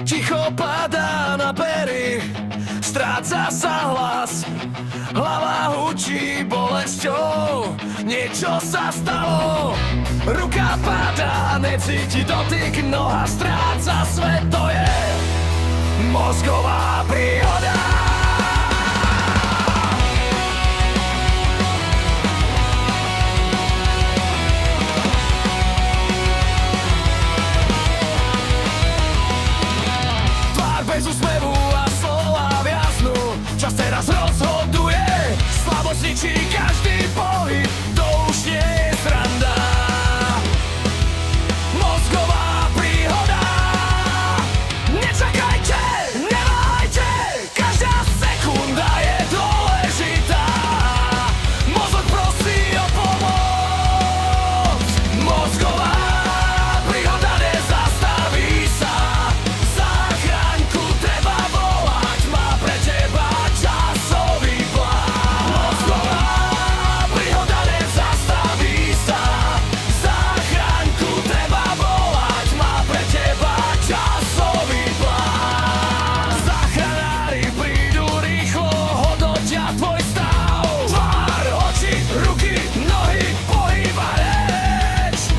Ticho padá na pery, stráca sa hlas. Hlava hučí bolesťou, niečo sa stalo. Ruka padá, necíti dotyk, noha stráca svet. To je mozgová príhoda. Bez úsmevu a slova viaznú, čas teraz rozhoduje. Slabosť ničí každý pohyb, to už nie je sranda. Mozgová príhoda. Nečakajte, neváhajte, každá sekunda je dôležitá. Mozog prosí o pomoc. Mozgová príhoda nezastaví sa. Záchraňku treba volať, má pre teba časový plán. Mozgová príhoda nezastaví sa. Záchraňku treba volať, má pre teba časový plán. Záchranári prídu rýchlo, hodnotia tvoj stav. Tvár, oči, ruky, nohy, pohyb a reč.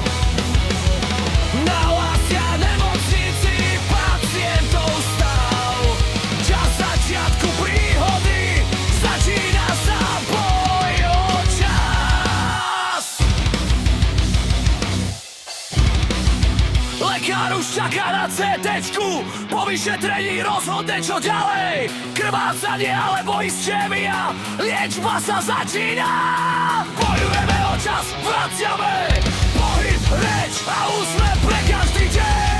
Nahlásia nemocnici pacientov stav. Čas začiatku príhody, začína sa boj o čas. Lekár už čaká na CTčku, po vyšetrení rozhodne čo ďalej. Krvácanie alebo ischémia, liečba sa začína. Bojujeme o čas, vraciame pohyb, reč a úsmev pre každý deň.